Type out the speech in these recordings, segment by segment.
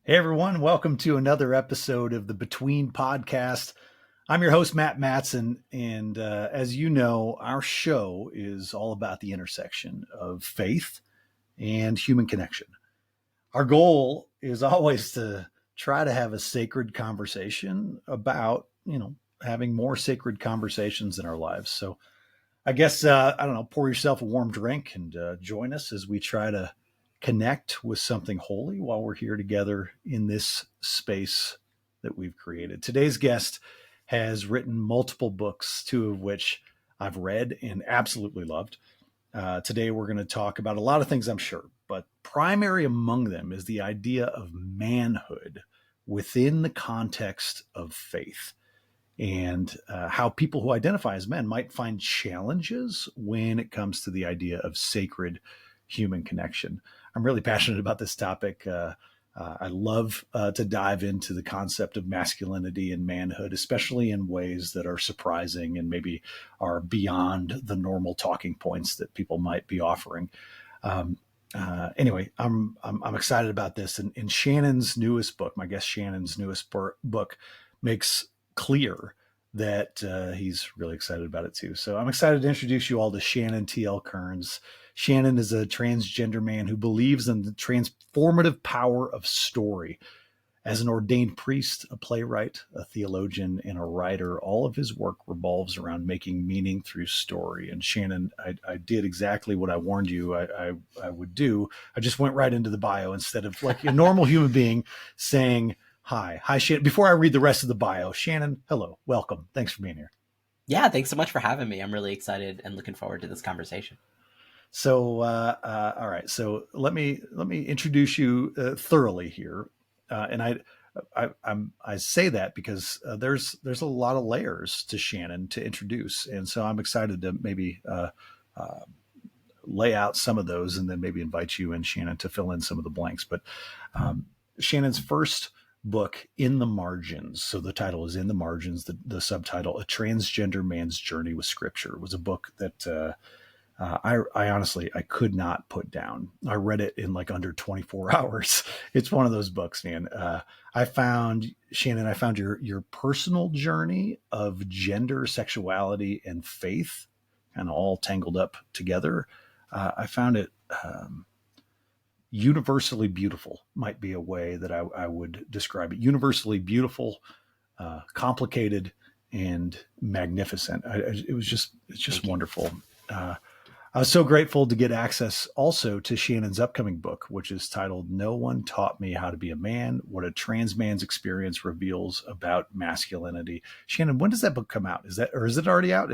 Hey everyone, welcome to another episode of the Between Podcast. I'm your host, Matt Matson, and as you know, our show is all about the intersection of faith and human connection. Our goal is always to try to have a sacred conversation about, having more sacred conversations in our lives. So I guess, I don't know, pour yourself a warm drink and join us as we try to connect with something holy while we're here together in this space that we've created. Today's guest has written multiple books, two of which I've read and absolutely loved. Today, we're going to talk about a lot of things, I'm sure, but primary among them is the idea of manhood within the context of faith and how people who identify as men might find challenges when it comes to the idea of sacred human connection. I'm really passionate about this topic. I love to dive into the concept of masculinity and manhood, especially in ways that are surprising and maybe are beyond the normal talking points that people might be offering. Anyway, I'm excited about this. And Shannon's newest book, my guest Shannon's newest book, makes clear that he's really excited about it too. So I'm excited to introduce you all to Shannon TL Kearns. Shannon is a transgender man who believes in the transformative power of story. As an ordained priest, a playwright, a theologian, and a writer, all of his work revolves around making meaning through story. And Shannon, I did exactly what I warned you I would do. I just went right into the bio instead of like a normal human being saying, Hi, Shannon. Before I read the rest of the bio, Shannon, hello, welcome. Thanks for being here. Yeah, thanks so much for having me. I'm really excited and looking forward to this conversation. So, all right. So let me introduce you thoroughly here, and I say that because there's a lot of layers to Shannon to introduce, and so I'm excited to maybe lay out some of those, and then maybe invite you and Shannon to fill in some of the blanks. But Shannon's first book, In the Margins, so the title is In the Margins, the subtitle, A Transgender Man's Journey with Scripture, was a book that I honestly, I could not put down. I read it in like under 24 hours. It's one of those books, man. I found, Shannon, your personal journey of gender, sexuality, and faith kind of all tangled up together. I found it universally beautiful, might be a way that I would describe it. Universally beautiful, complicated, and magnificent. It's just wonderful. I was so grateful to get access also to Shannon's upcoming book, which is titled No One Taught Me How to Be a Man, What a Trans Man's Experience Reveals About Masculinity. Shannon, when does that book come out? Is it already out?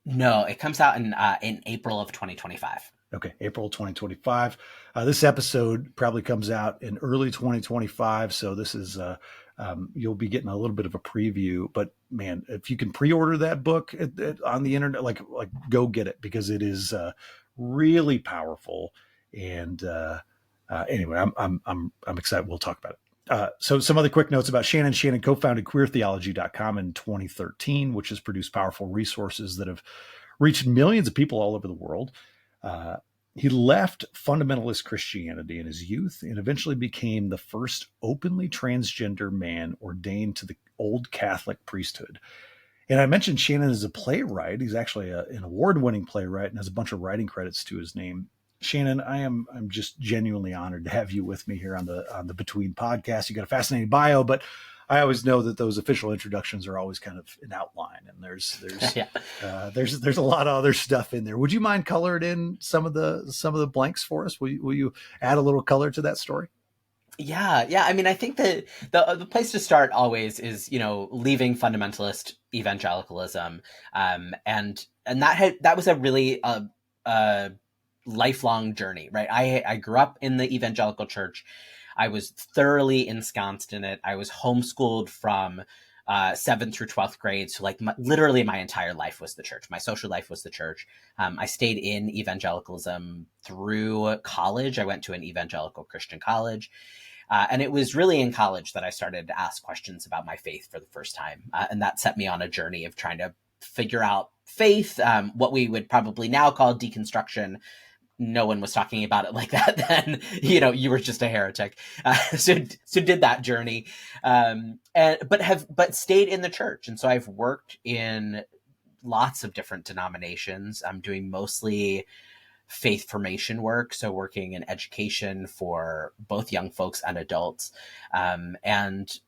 No, it comes out in April of 2025. Okay, April 2025. This episode probably comes out in early 2025. So this is, you'll be getting a little bit of a preview. But man, if you can pre-order that book on the internet, like go get it, because it is really powerful. And anyway, I'm excited. We'll talk about it. So some other quick notes about Shannon. Shannon co-founded queertheology.com in 2013, which has produced powerful resources that have reached millions of people all over the world. He left fundamentalist Christianity in his youth and eventually became the first openly transgender man ordained to the old Catholic priesthood. And I mentioned Shannon is a playwright. He's actually an award-winning playwright and has a bunch of writing credits to his name. Shannon, I'm just genuinely honored to have you with me here on the Between Podcast. You got a fascinating bio, but I always know that those official introductions are always kind of an outline, and there's Yeah. There's a lot of other stuff in there. Would you mind coloring in some of the blanks for us? Will you add a little color to that story? Yeah. I mean, I think that the place to start always is, leaving fundamentalist evangelicalism, and that was a really lifelong journey, right? I grew up in the evangelical church. I was thoroughly ensconced in it. I was homeschooled from 7th through 12th grade. So literally my entire life was the church. My social life was the church. I stayed in evangelicalism through college. I went to an evangelical Christian college. And it was really in college that I started to ask questions about my faith for the first time. And that set me on a journey of trying to figure out faith, what we would probably now call deconstruction, no one was talking about it like that, then, you were just a heretic. So did that journey, but stayed in the church. And so I've worked in lots of different denominations. I'm doing mostly faith formation work, so working in education for both young folks and adults, and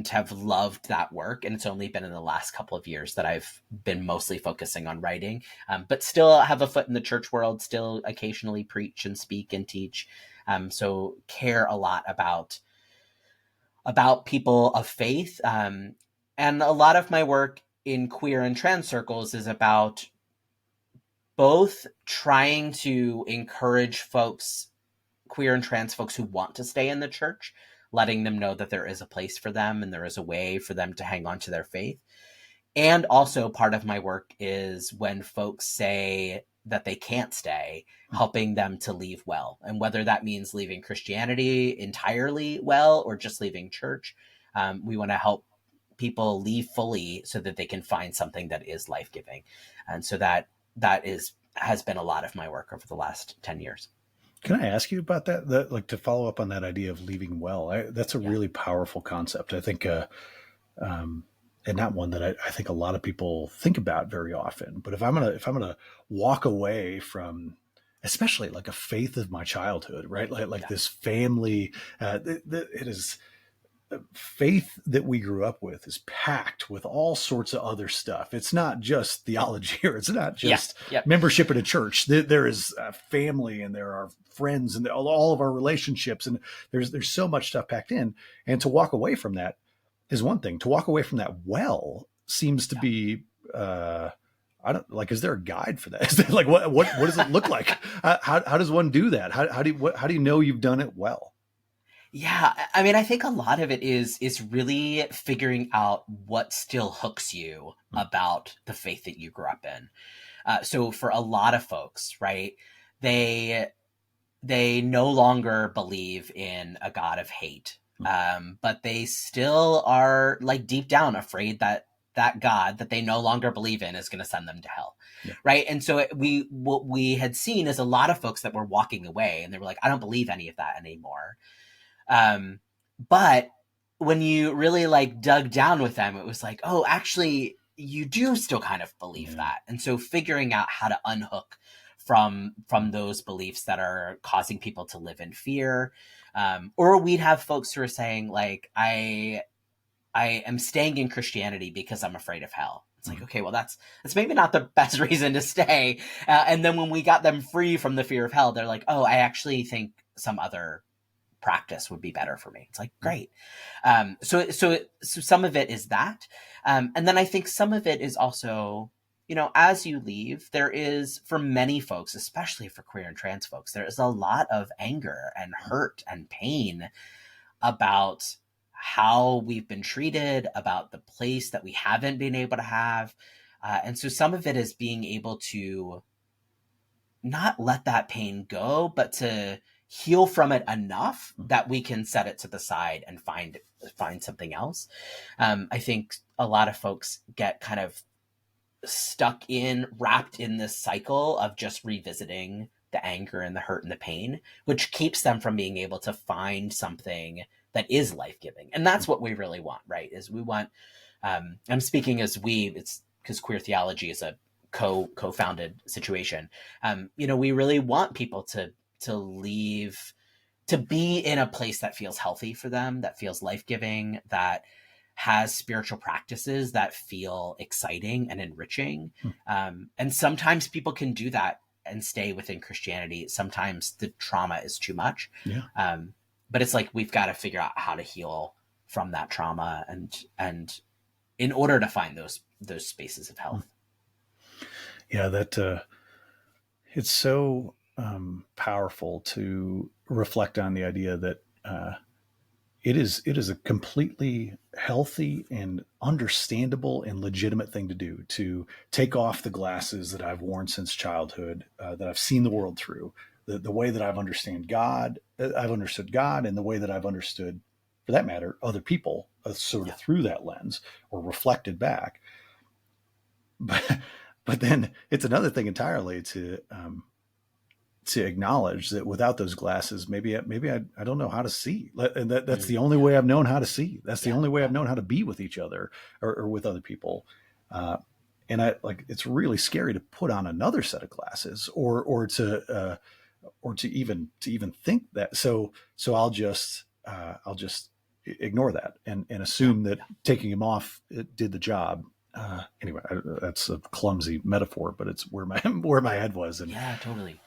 have loved that work. And it's only been in the last couple of years that I've been mostly focusing on writing, but still have a foot in the church world, still occasionally preach and speak and teach. So care a lot about people of faith. And a lot of my work in queer and trans circles is about both trying to encourage folks, queer and trans folks who want to stay in the church, letting them know that there is a place for them and there is a way for them to hang on to their faith. And also part of my work is when folks say that they can't stay, helping them to leave well. And whether that means leaving Christianity entirely well or just leaving church, we want to help people leave fully so that they can find something that is life-giving. And so that has been a lot of my work over the last 10 years. Can I ask you about that? Like, to follow up on that idea of leaving well, that's a really powerful concept. I think, and not one that I think a lot of people think about very often. But if I'm gonna walk away from, especially like a faith of my childhood, right? Like this family, it is. Faith that we grew up with is packed with all sorts of other stuff. It's not just theology, or it's not just membership in a church. There is a family, and there are friends, and all of our relationships, and there's so much stuff packed in. And to walk away from that is one thing. To walk away from that well seems to be, I don't like. Is there a guide for that? Is there, like, what does it look like? How does one do that? How do you know you've done it well? Yeah, I mean, I think a lot of it is really figuring out what still hooks you about the faith that you grew up in. So for a lot of folks, right, they no longer believe in a God of hate, but they still are, like, deep down afraid that God that they no longer believe in is going to send them to hell. Yeah. Right. And so what we had seen is a lot of folks that were walking away, and they were like, I don't believe any of that anymore. But when you really, like, dug down with them, it was like, oh, actually, you do still kind of believe that. And so figuring out how to unhook from those beliefs that are causing people to live in fear. Or we'd have folks who are saying, like, I am staying in Christianity because I'm afraid of hell. It's like, okay, well, that's maybe not the best reason to stay. And then when we got them free from the fear of hell, they're like, oh, I actually think some other practice would be better for me. It's like, great. So some of it is that. And then I think some of it is also, as you leave, there is, for many folks, especially for queer and trans folks, there is a lot of anger and hurt and pain about how we've been treated, about the place that we haven't been able to have. And so some of it is being able to not let that pain go, but to heal from it enough that we can set it to the side and find something else. I think a lot of folks get kind of wrapped in this cycle of just revisiting the anger and the hurt and the pain, which keeps them from being able to find something that is life-giving. And that's what we really want, right? Is we want, I'm speaking as it's because queer theology is a co-founded situation. We really want people to leave, to be in a place that feels healthy for them, that feels life-giving, that has spiritual practices that feel exciting and enriching. And sometimes people can do that and stay within Christianity. Sometimes the trauma is too much. Yeah. But it's like, we've got to figure out how to heal from that trauma and in order to find those spaces of health. Yeah, that it's so powerful to reflect on the idea that it is a completely healthy and understandable and legitimate thing to do, to take off the glasses that I've worn since childhood, that I've seen the world through, the way that I've understood God, and the way that I've understood, for that matter, other people, sort of through that lens, or reflected back. But then it's another thing entirely to acknowledge that without those glasses, maybe I don't know how to see. And that's the only way I've known how to see. That's the only way I've known how to be with each other or with other people. And it's really scary to put on another set of glasses or to even think that. So I'll just ignore that and assume that taking him off did the job. Anyway, that's a clumsy metaphor, but it's where my head was. And yeah, totally.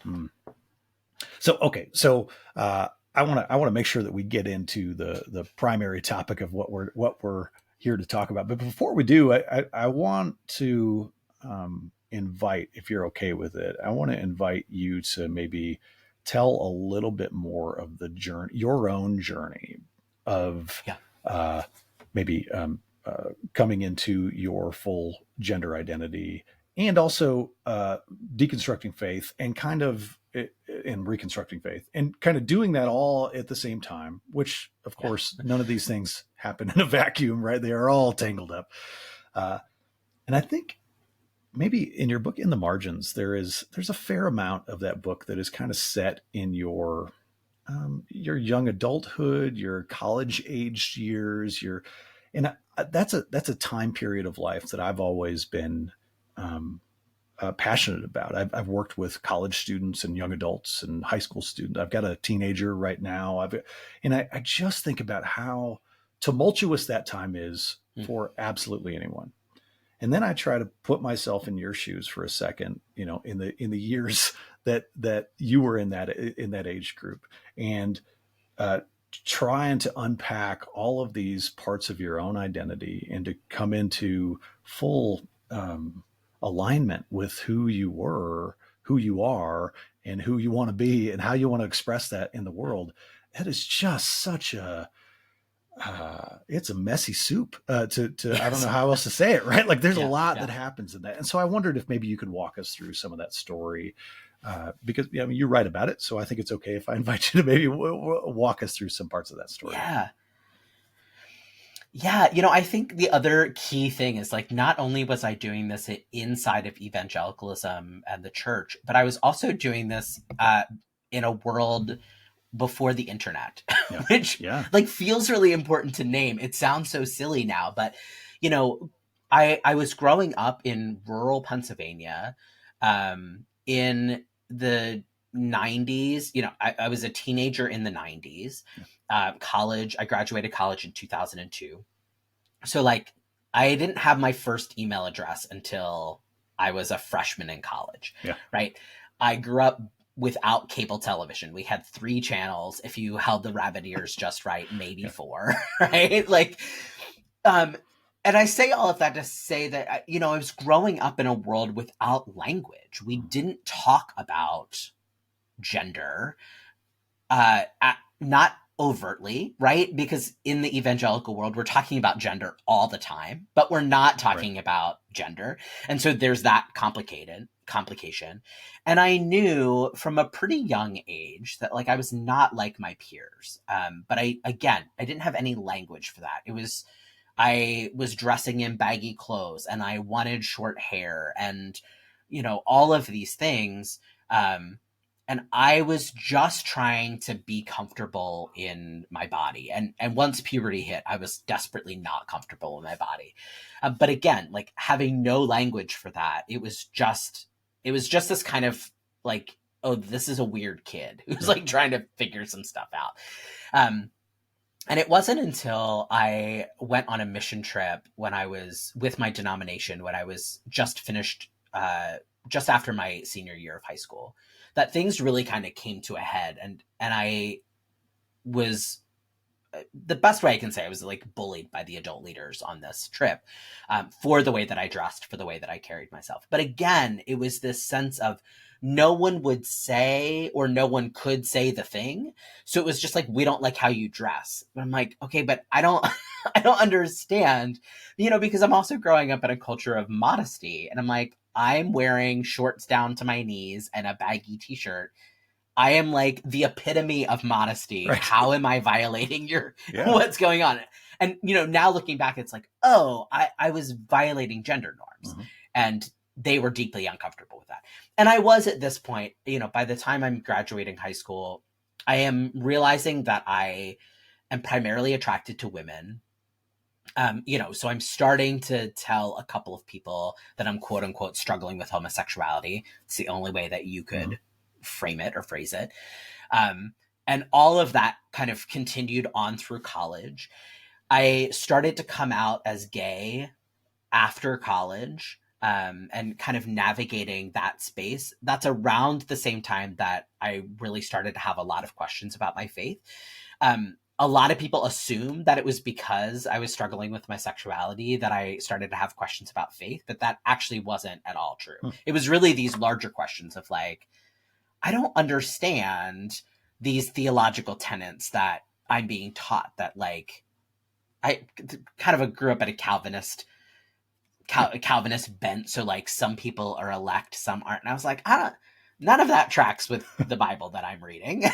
So, okay. So, I want to make sure that we get into the primary topic of what we're here to talk about. But before we do, I want to, invite, if you're okay with it, I want to invite you to maybe tell a little bit more of the journey, your own journey of, maybe, coming into your full gender identity, and also deconstructing faith and kind of reconstructing faith, and kind of doing that all at the same time, which of course none of these things happen in a vacuum, right? They are all tangled up. And I think maybe in your book, In the Margins, there's a fair amount of that book that is kind of set in your young adulthood, your college aged years, that's a time period of life that I've always been passionate about. I've worked with college students and young adults and high school students. I've got a teenager right now. I just think about how tumultuous that time is for absolutely anyone. And then I try to put myself in your shoes for a second, in the years that you were in that age group, and trying to unpack all of these parts of your own identity and to come into full alignment with who you were, who you are, and who you want to be, and how you want to express that in the world. That is just such it's a messy soup to I don't know how else to say it, right? Like there's a lot that happens in that. And so I wondered if maybe you could walk us through some of that story, because you write about it. So I think it's okay if I invite you to maybe walk us through some parts of that story. Yeah. I think the other key thing is, like, not only was I doing this inside of evangelicalism and the church, but I was also doing this in a world before the internet, which feels really important to name. It sounds so silly now, but I was growing up in rural Pennsylvania, in the 90s. I was a teenager in the 90s. I graduated college in 2002. So I didn't have my first email address until I was a freshman in college. Right. I grew up without cable television. We had 3 channels. If you held the rabbit ears just right, maybe 4, right? And I say all of that to say that, I was growing up in a world without language. We didn't talk about gender, not overtly, right? Because in the evangelical world, we're talking about gender all the time, but we're not talking about gender. And so there's that complication. And I knew from a pretty young age that I was not like my peers. But I didn't have any language for that. I was dressing in baggy clothes, and I wanted short hair, and, all of these things. And I was just trying to be comfortable in my body. And once puberty hit, I was desperately not comfortable in my body. But again, having no language for that, it was just this kind of oh, this is a weird kid who's trying to figure some stuff out. And it wasn't until I went on a mission trip when I was with my denomination, when I was just finished, just after my senior year of high school, that things really kind of came to a head. And I was, the best way I can say, I was bullied by the adult leaders on this trip, for the way that I dressed, for the way that I carried myself. But again, it was this sense of no one would say, or no one could say the thing. So it was just we don't like how you dress. But I'm okay, but I don't understand, because I'm also growing up in a culture of modesty. And I'm I'm wearing shorts down to my knees and a baggy t-shirt. I am the epitome of modesty. Right. How am I violating what's going on? And, now looking back, it's oh, I was violating gender norms. Mm-hmm. And they were deeply uncomfortable with that. And I was at this point, by the time I'm graduating high school, I am realizing that I am primarily attracted to women. So I'm starting to tell a couple of people that I'm quote unquote struggling with homosexuality. It's the only way that you could frame it or phrase it. And all of that kind of continued on through college. I started to come out as gay after college, and kind of navigating that space. That's around the same time that I really started to have a lot of questions about my faith. A lot of people assume that it was because I was struggling with my sexuality that I started to have questions about faith, but that actually wasn't at all true. It was really these larger questions of like, I don't understand these theological tenets that I'm being taught, that like, I kind of grew up at a Calvinist bent. So like some people are elect, some aren't. And I was like, none of that tracks with the Bible that I'm reading.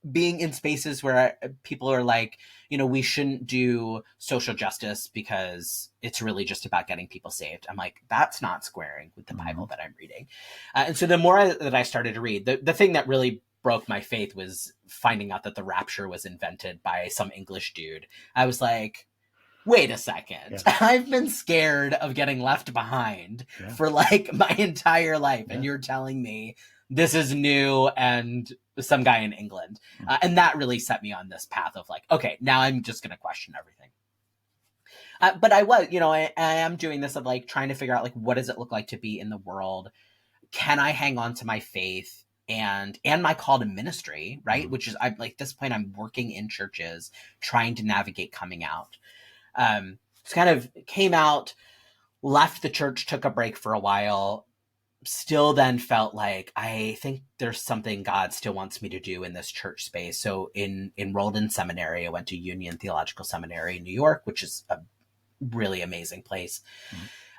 Being in spaces where people are like, we shouldn't do social justice because it's really just about getting people saved. I'm like, that's not squaring with the Bible that I'm reading. And so the more that I started to read, the thing that really broke my faith was finding out that the rapture was invented by some English dude. I was like, wait a second. Yeah. I've been scared of getting left behind for like my entire life. And you're telling me this is new and some guy in England. And that really set me on this path of like, okay, now I'm just going to question everything. But I was, I am doing this of like trying to figure out like, what does it look like to be in the world? Can I hang on to my faith and my call to ministry, right? Which is, I'm like, this point, I'm working in churches, trying to navigate coming out. It's kind of came out, left the church, took a break for a while, still then felt like, I think there's something God still wants me to do in this church space. So enrolled in seminary. I went to Union Theological Seminary in New York, which is a really amazing place.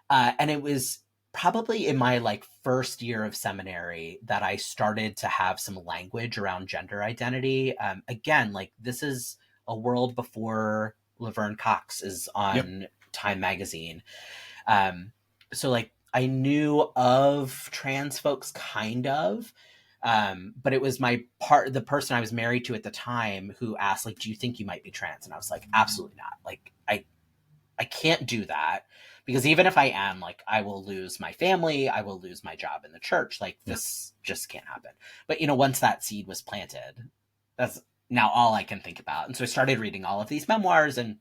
And it was probably in my like first year of seminary that I started to have some language around gender identity. Again, like this is a world before Laverne Cox is on Time magazine. So like I knew of trans folks kind of, but it was the person I was married to at the time who asked like, do you think you might be trans? And I was like, absolutely not. Like I can't do that, because even if I am, like, I will lose my family, I will lose my job in the church. Like this just can't happen. But once that seed was planted, that's now all I can think about. And so I started reading all of these memoirs, and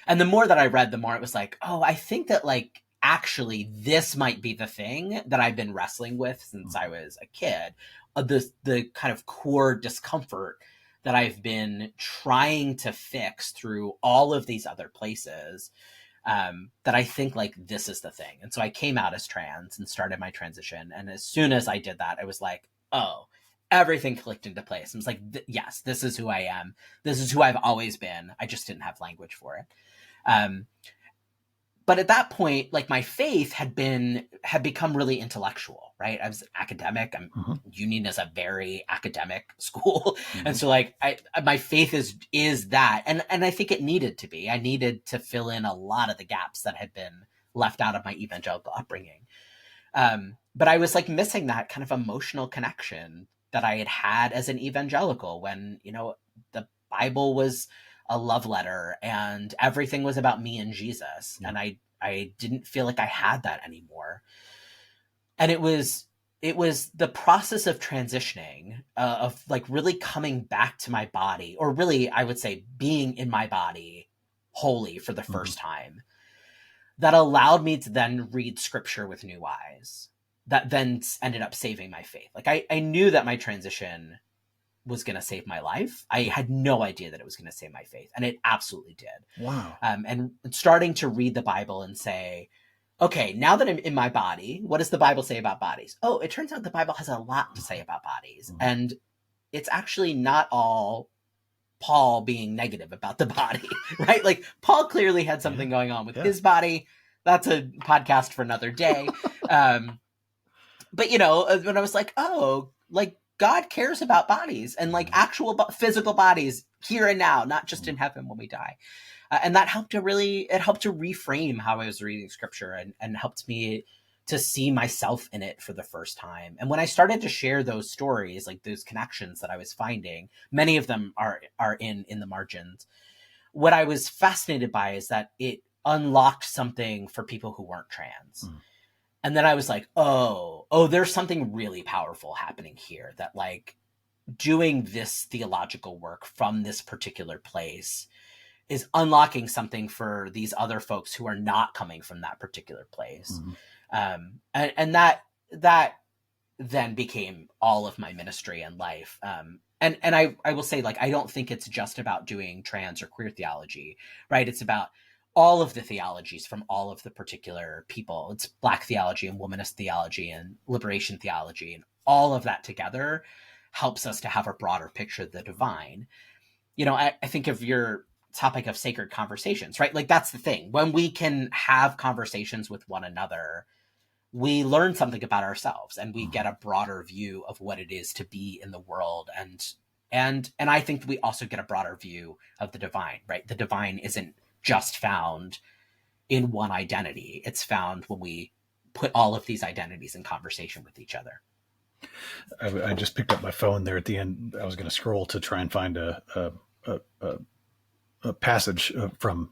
the more that I read, the more it was like, oh, I think that like, actually this might be the thing that I've been wrestling with since I was a kid, the kind of core discomfort that I've been trying to fix through all of these other places, that I think like this is the thing. And so I came out as trans and started my transition. And as soon as I did that, I was like, oh, everything clicked into place. I was like, yes, this is who I am. This is who I've always been. I just didn't have language for it. But at that point, like my faith had become really intellectual, right? I was an academic. Union is a very academic school. And so like my faith is that. And I think it needed to be. I needed to fill in a lot of the gaps that had been left out of my evangelical upbringing. But I was like missing that kind of emotional connection that I had as an evangelical when, the Bible was a love letter and everything was about me and Jesus. And I didn't feel like I had that anymore. And it was the process of transitioning, of like really coming back to my body, or really, I would say being in my body wholly for the first time, that allowed me to then read scripture with new eyes, that then ended up saving my faith. Like I knew that my transition was going to save my life. I had no idea that it was going to save my faith. And it absolutely did. Wow. And starting to read the Bible and say, okay, now that I'm in my body, what does the Bible say about bodies? Oh, it turns out the Bible has a lot to say about bodies. And it's actually not all Paul being negative about the body, right? Like Paul clearly had something going on with his body. That's a podcast for another day. But when I was like, oh, like, God cares about bodies and like actual physical bodies here and now, not just in heaven when we die. And that helped to reframe how I was reading scripture, and helped me to see myself in it for the first time. And when I started to share those stories, like those connections that I was finding, many of them are in the margins. What I was fascinated by is that it unlocked something for people who weren't trans. And then I was like, oh, there's something really powerful happening here, that like doing this theological work from this particular place is unlocking something for these other folks who are not coming from that particular place. And that then became all of my ministry and life. And I will say, like, I don't think it's just about doing trans or queer theology, right? It's about all of the theologies from all of the particular people. It's Black theology and womanist theology and liberation theology, and all of that together helps us to have a broader picture of the divine. You know, I think of your topic of sacred conversations, right? Like, that's the thing. When we can have conversations with one another, we learn something about ourselves, and we get a broader view of what it is to be in the world. And I think we also get a broader view of the divine, right? The divine isn't just found in one identity. It's found when we put all of these identities in conversation with each other. I just picked up my phone there at the end. I was going to scroll to try and find a passage from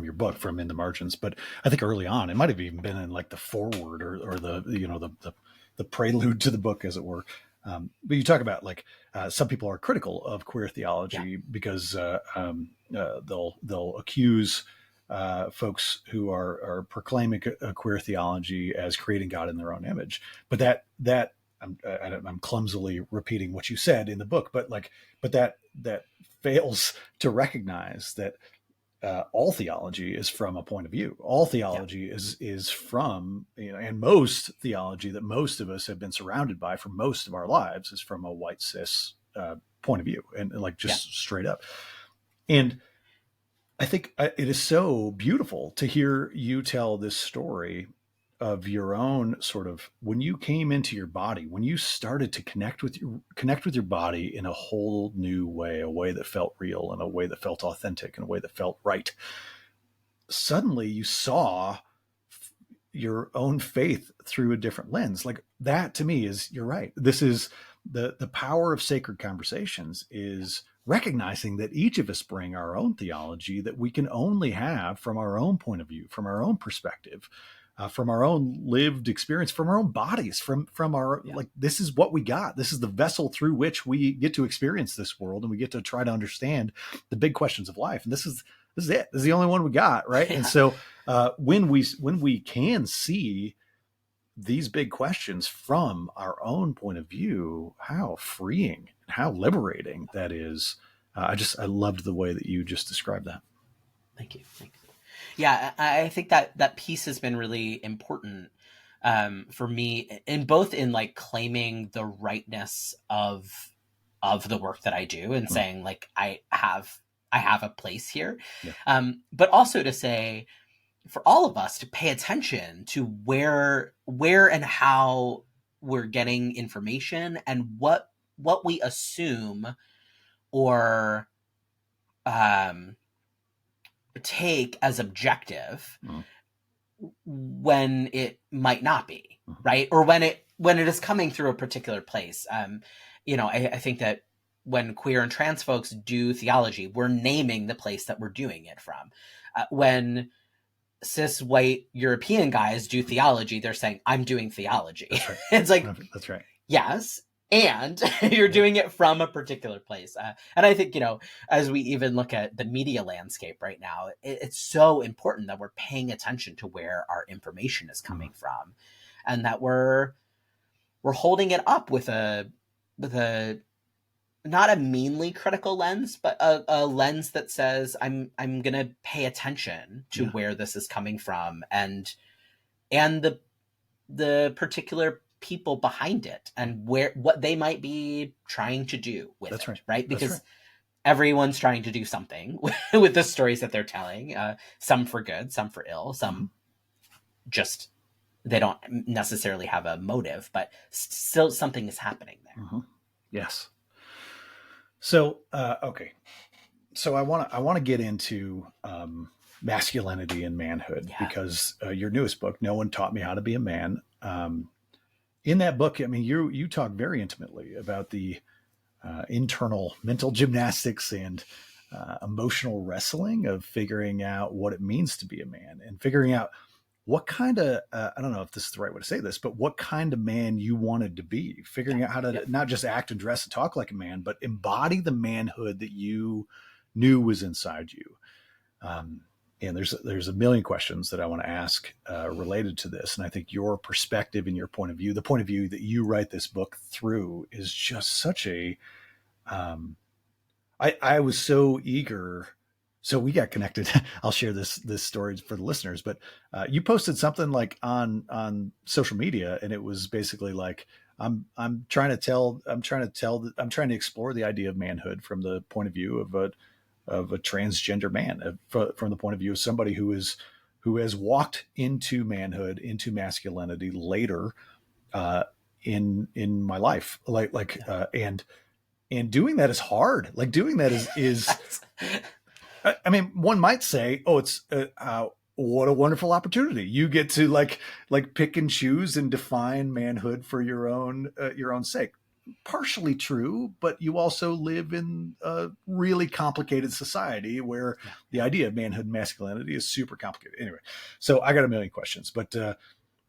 your book, from In the Margins, but I think early on it might have even been in like the foreword or the prelude to the book, as it were. But you talk about like some people are critical of queer theology because they'll accuse folks who are proclaiming a queer theology as creating God in their own image. But that I'm clumsily repeating what you said in the book, but that fails to recognize that all theology is from a point of view. All theology is from, and most theology that most of us have been surrounded by for most of our lives is from a white cis point of view, and like just straight up. And I think it is so beautiful to hear you tell this story of your own sort of, when you came into your body, when you started to connect with your body in a whole new way, a way that felt real, and a way that felt authentic, and a way that felt right. Suddenly you saw your own faith through a different lens. Like, that to me is, you're right. This is the power of sacred conversations, is recognizing that each of us bring our own theology that we can only have from our own point of view, from our own perspective, from our own lived experience, from our own bodies, from our, like, this is what we got. This is the vessel through which we get to experience this world, and we get to try to understand the big questions of life. And this is it. This is the only one we got. Right. Yeah. And so when we can see these big questions from our own point of view, how freeing and how liberating that is. I loved the way that you just described that. Thank you. Yeah, I think that piece has been really important for me, in both in like claiming the rightness of the work that I do, and saying like I have a place here, but also to say for all of us to pay attention to where and how we're getting information, and what we assume or take as objective when it might not be, right? Or when it is coming through a particular place. I think that when queer and trans folks do theology, we're naming the place that we're doing it from. When cis white European guys do theology, they're saying, I'm doing theology. That's right. It's like, that's right. Yes. And you're doing it from a particular place. And I think, as we even look at the media landscape right now, it's so important that we're paying attention to where our information is coming from, and that we're holding it up with a not a meanly critical lens, but a lens that says, I'm going to pay attention to where this is coming from, and the particular people behind it, and what they might be trying to do with it, right? Because everyone's trying to do something with the stories that they're telling, some for good, some for ill, some just, they don't necessarily have a motive, but still something is happening there. Yes. So, okay. So I want to get into masculinity and manhood, Yeah. because your newest book, No One Taught Me How to Be a Man. In that book, I mean, you talk very intimately about the internal mental gymnastics and emotional wrestling of figuring out what it means to be a man, and figuring out what kind of I don't know if this is the right way to say this, but what kind of man you wanted to be, figuring out how to not just act and dress and talk like a man, but embody the manhood that you knew was inside you. Um, and there's a million questions that I want to ask related to this, and I think your perspective and your point of view, the point of view that you write this book through, is just such a um, I was so eager. So we got connected. I'll share this story for the listeners, but you posted something like on social media, and it was basically like, I'm trying to explore the idea of manhood from the point of view of a transgender man, from the point of view of somebody who has walked into manhood, into masculinity later in my life, and doing that is hard. Like, doing that is I mean, one might say, oh, it's what a wonderful opportunity. You get to like pick and choose and define manhood for your own sake. Partially true, but you also live in a really complicated society where the idea of manhood and masculinity is super complicated. Anyway, so I got a million questions, but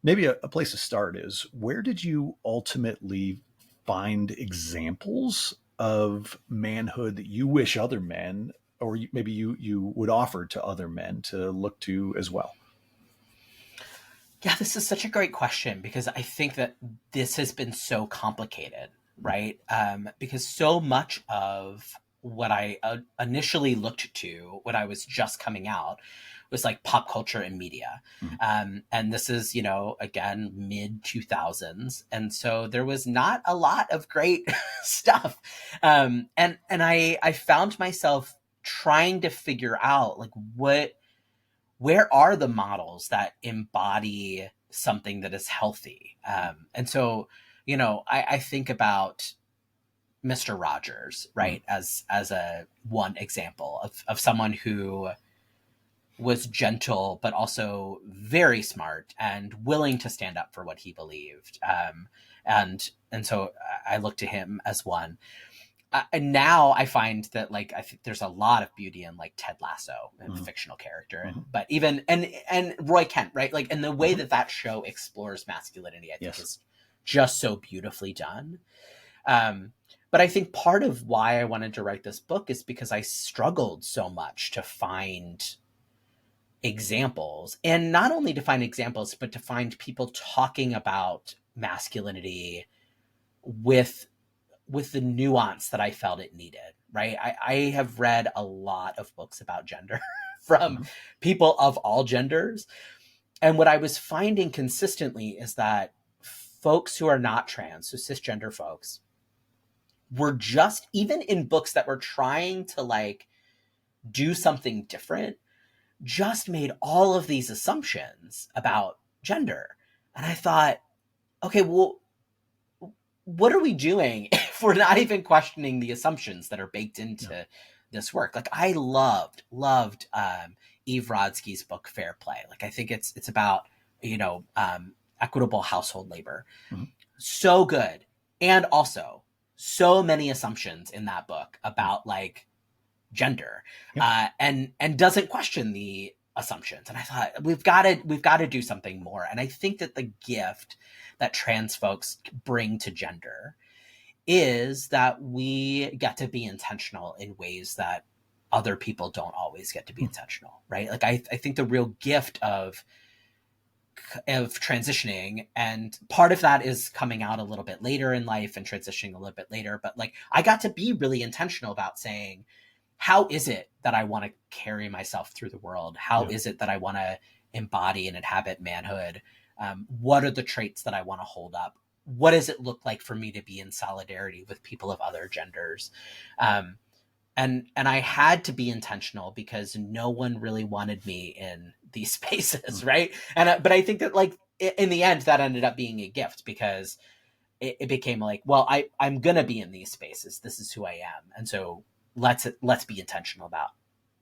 maybe a place to start is, where did you ultimately find examples of manhood that you wish other men, or maybe you would offer to other men to look to as well? Yeah, this is such a great question, because I think that this has been so complicated, right? Because so much of what I initially looked to when I was just coming out was like pop culture and media. And this is, again, mid 2000s. And so there was not a lot of great stuff. And I found myself trying to figure out, like, where are the models that embody something that is healthy? And so, I think about Mr. Rogers, right, as a one example of someone who was gentle, but also very smart and willing to stand up for what he believed. And so I look to him as one. And now I find that, like, I think there's a lot of beauty in, like, Ted Lasso, a fictional character, but even and Roy Kent, right? Like, and the way that show explores masculinity, I think is just so beautifully done. But I think part of why I wanted to write this book is because I struggled so much to find examples, and not only to find examples, but to find people talking about masculinity with the nuance that I felt it needed, right? I have read a lot of books about gender from people of all genders. And what I was finding consistently is that folks who are not trans, so cisgender folks, were just, even in books that were trying to, like, do something different, just made all of these assumptions about gender. And I thought, okay, well, what are we doing if we're not even questioning the assumptions that are baked into this work? Like, I loved Eve Rodsky's book Fair Play. Like, I think it's about equitable household labor. So good. And also so many assumptions in that book about, like, gender, and doesn't question the assumptions. And I thought, we've got to do something more. And I think that the gift that trans folks bring to gender is that we get to be intentional in ways that other people don't always get to be intentional, right? Like, I think the real gift of transitioning, and part of that is coming out a little bit later in life and transitioning a little bit later, but, like, I got to be really intentional about saying, how is it that I want to carry myself through the world? How is it that I want to embody and inhabit manhood? What are the traits that I want to hold up? What does it look like for me to be in solidarity with people of other genders? And I had to be intentional because no one really wanted me in these spaces, right? But I think that, like, in the end, that ended up being a gift, because it became like, well, I'm going to be in these spaces. This is who I am. And so let's be intentional about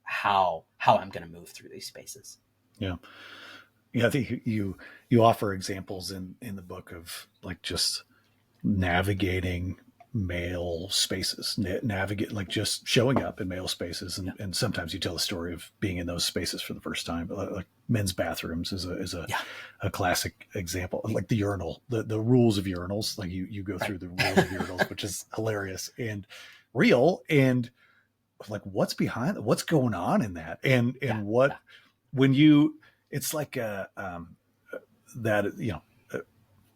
how I'm going to move through these spaces. Yeah. Yeah. I think you offer examples in the book of like just navigating male spaces, navigate, like just showing up in male spaces. And sometimes you tell the story of being in those spaces for the first time, like men's bathrooms is a classic example, like the urinal, the rules of urinals. Like you go through the rules of urinals, which is hilarious and real. And like, what's behind it? What's going on in that? And when it's like, that,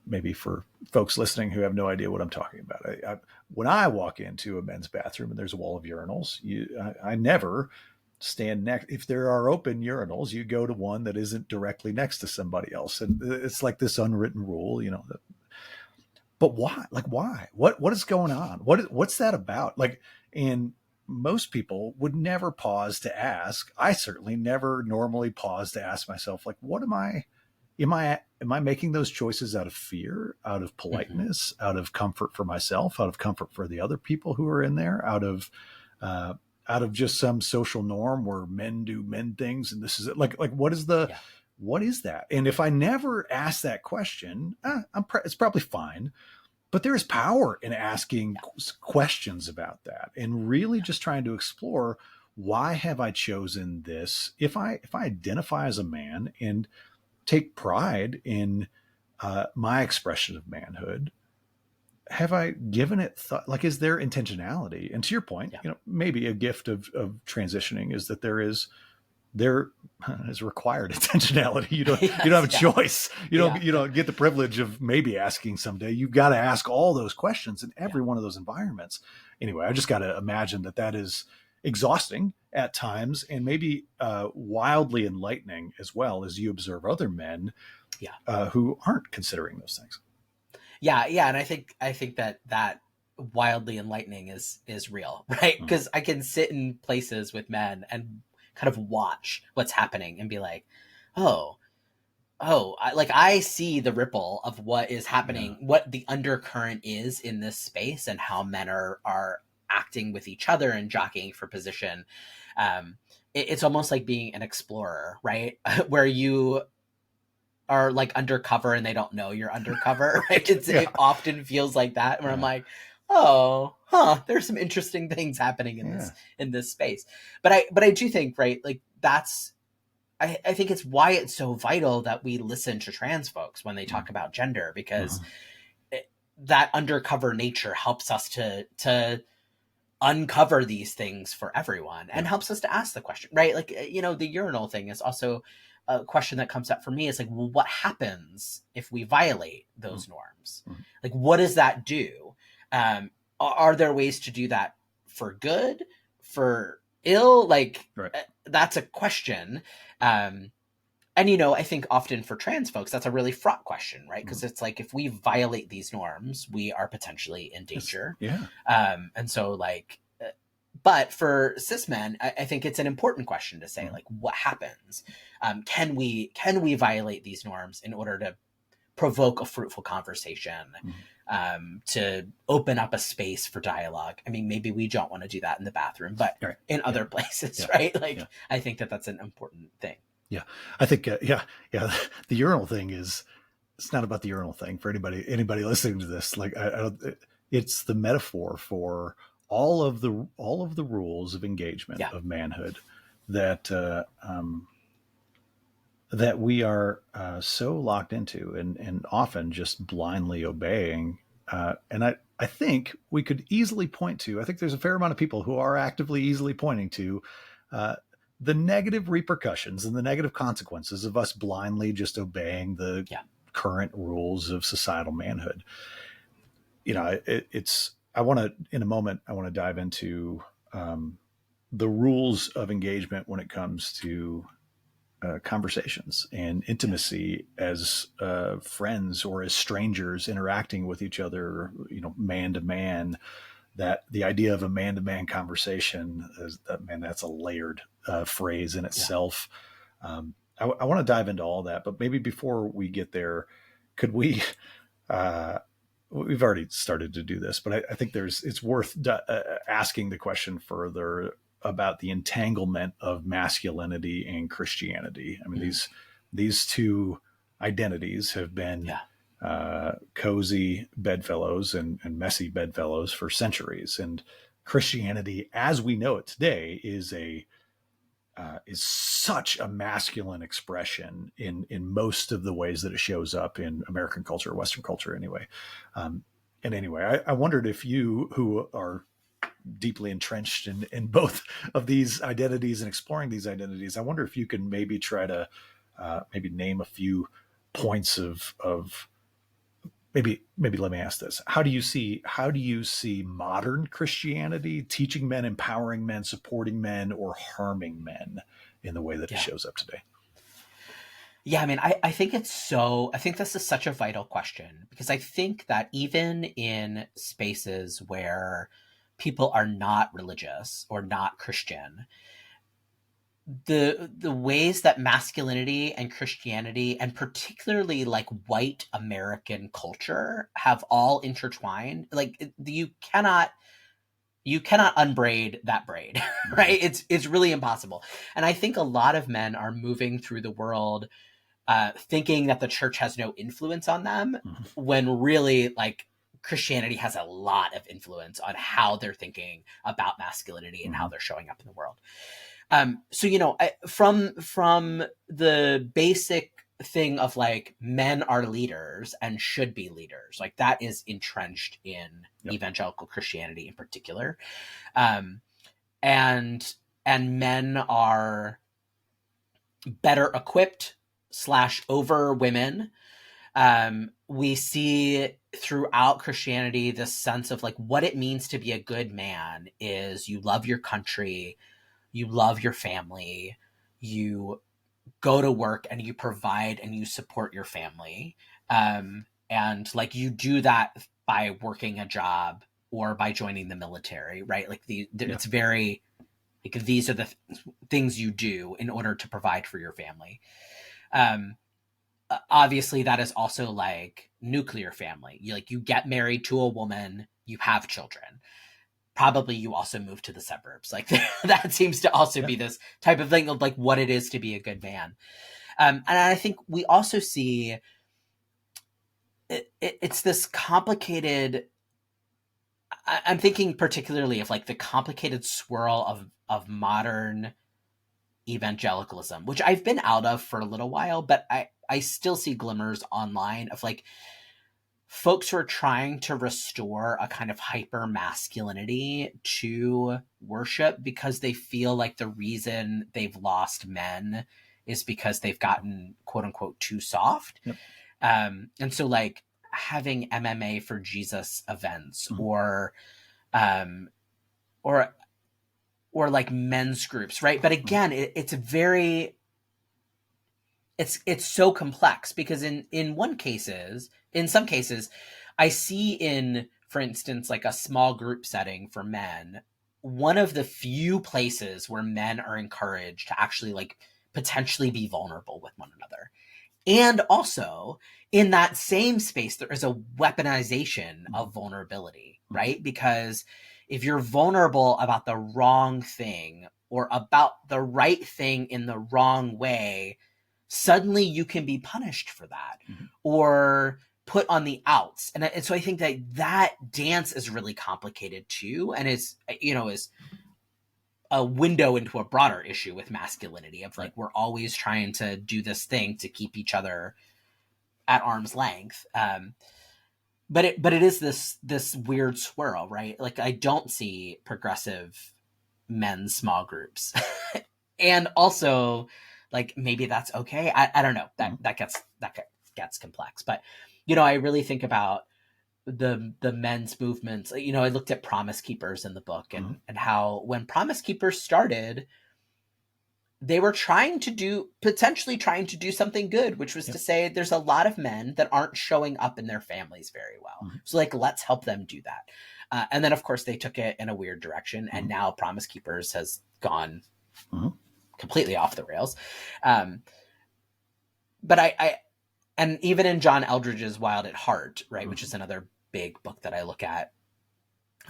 maybe for folks listening who have no idea what I'm talking about, when I walk into a men's bathroom and there's a wall of urinals, I never stand next. If there are open urinals, you go to one that isn't directly next to somebody else. And it's like this unwritten rule, but why? Like, why? What is going on? What's that about? Like, and most people would never pause to ask. I certainly never normally pause to ask myself, like, what am I making those choices out of fear, out of politeness, out of comfort for myself, out of comfort for the other people who are in there, out of just some social norm where men do men things, and this is it? Like what is that? And if I never ask that question, it's probably fine. But there is power in asking questions about that and really just trying to explore, why have I chosen this? If I identify as a man and take pride in my expression of manhood, have I given it thought? Like, is there intentionality? And to your point, maybe a gift of transitioning is that there is required intentionality. You don't have a choice. You don't get the privilege of maybe asking someday. You've got to ask all those questions in every one of those environments. Anyway, I just got to imagine that is exhausting at times, and maybe wildly enlightening as well, as you observe other men who aren't considering those things. And I think that wildly enlightening is real, right? Because I can sit in places with men and kind of watch what's happening and be like, I see the ripple of what is happening, what the undercurrent is in this space, and how men are acting with each other and jockeying for position. It's almost like being an explorer, right? Where you are like undercover and they don't know you're undercover, right? It often feels like that, where I'm like, there's some interesting things happening in this space. But I do think, right, like I think it's why it's so vital that we listen to trans folks when they talk about gender, because that undercover nature helps us to uncover these things for everyone, and helps us to ask the question, right? Like, the urinal thing is also a question that comes up for me. Is like, well, what happens if we violate those norms? Like, what does that do? Are there ways to do that for good, for ill? Like, that's a question. And, I think often for trans folks, that's a really fraught question, right? Because it's like, if we violate these norms, we are potentially in danger. And so, like, but for cis men, I think it's an important question to say, like, what happens? Can we violate these norms in order to provoke a fruitful conversation, to open up a space for dialogue? I mean, maybe we don't want to do that in the bathroom, but in other places, right? Like, I think that's an important thing. Yeah. I think, the urinal thing it's not about the urinal thing for anybody listening to this. Like, it's the metaphor for all of the rules of engagement of manhood that we are so locked into and often just blindly obeying. And I think we could easily point to, I think there's a fair amount of people who are actively easily pointing to the negative repercussions and the negative consequences of us blindly just obeying the current rules of societal manhood. I want to, in a moment, I want to dive into the rules of engagement when it comes to conversations and intimacy as friends or as strangers interacting with each other, man to man. That the idea of a man-to-man conversation is that's a layered phrase in itself. I want to dive into all that, but maybe before we get there, could we we've already started to do this, but I think it's worth asking the question further about the entanglement of masculinity and Christianity. I mean, these two identities have been cozy bedfellows and messy bedfellows for centuries, and Christianity, as we know it today, is such a masculine expression in most of the ways that it shows up in American culture, Western culture, anyway. And anyway, I wondered if you, who are deeply entrenched in both of these identities and exploring these identities, I wonder if you can maybe try to maybe name a few points of maybe let me ask this. How do you see modern Christianity teaching men, empowering men, supporting men, or harming men in the way that it shows up today? Yeah, I mean, I think I think this is such a vital question, because I think that even in spaces where people are not religious or not Christian, the ways that masculinity and Christianity, and particularly like white American culture, have all intertwined, like you cannot unbraid that braid, right? It's really impossible. And I think a lot of men are moving through the world thinking that the church has no influence on them, when really, like, Christianity has a lot of influence on how they're thinking about masculinity and how they're showing up in the world. So, you know, from the basic thing of like, men are leaders and should be leaders, like that is entrenched in evangelical Christianity in particular. And men are better equipped / over women. We see throughout Christianity this sense of like, what it means to be a good man is you love your country, you love your family, you go to work and you provide and you support your family. And like, you do that by working a job or by joining the military, right? Like it's very, like, these are the things you do in order to provide for your family. Obviously that is also like nuclear family. You get married to a woman, you have children. Probably you also move to the suburbs. Like that seems to also be this type of thing of like what it is to be a good man. And I think we also see it's this complicated, I'm thinking particularly of like the complicated swirl of modern evangelicalism, which I've been out of for a little while, but I still see glimmers online of like folks who are trying to restore a kind of hyper masculinity to worship because they feel like the reason they've lost men is because they've gotten quote unquote too soft. And so like having MMA for Jesus events or like men's groups, right? But again, it's so complex because in some cases, I see in, for instance, like a small group setting for men, one of the few places where men are encouraged to actually like potentially be vulnerable with one another. And also in that same space, there is a weaponization of vulnerability, right? Because if you're vulnerable about the wrong thing or about the right thing in the wrong way, suddenly you can be punished for that or put on the outs. And so I think that dance is really complicated too. And is a window into a broader issue with masculinity of like, we're always trying to do this thing to keep each other at arm's length. But it is this weird swirl, right? Like I don't see progressive men's small groups. And also like, maybe that's okay. I don't know, that gets complex, but I really think about the men's movements. I looked at Promise Keepers in the book and how when Promise Keepers started, they were potentially trying to do something good, which was to say there's a lot of men that aren't showing up in their families very well. So like, let's help them do that. And then of course they took it in a weird direction. And now Promise Keepers has gone completely off the rails. But and even in John Eldridge's Wild at Heart, right, which is another big book that I look at,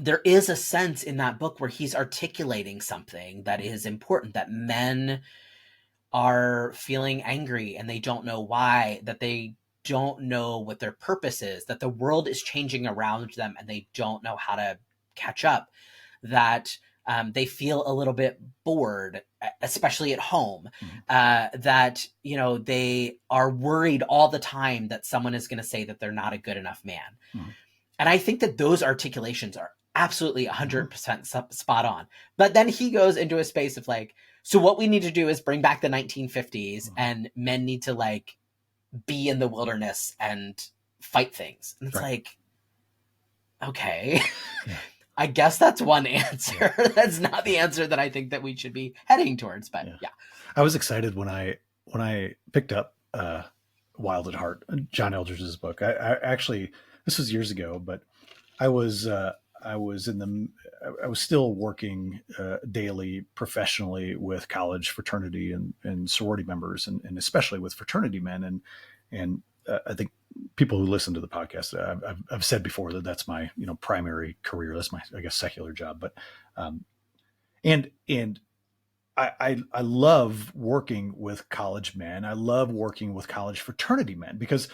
there is a sense in that book where he's articulating something that is important, that men are feeling angry and they don't know why, that they don't know what their purpose is, that the world is changing around them and they don't know how to catch up, that they feel a little bit bored, especially at home, that, you know, they are worried all the time that someone is going to say that they're not a good enough man. And I think that those articulations are absolutely 100% spot on. But then he goes into a space of like, so what we need to do is bring back the 1950s and men need to like be in the wilderness and fight things. And it's like, okay, I guess that's one answer. That's not the answer that I think that we should be heading towards, but yeah. I was excited when I picked up Wild at Heart, John Eldredge's book. I actually, this was years ago, but I was still working daily professionally with college fraternity and sorority members, and especially with fraternity men. And I think people who listen to the podcast, I've said before that that's my, you know, primary career. That's my, I guess, secular job. But and I love working with college men. I love working with college fraternity men, because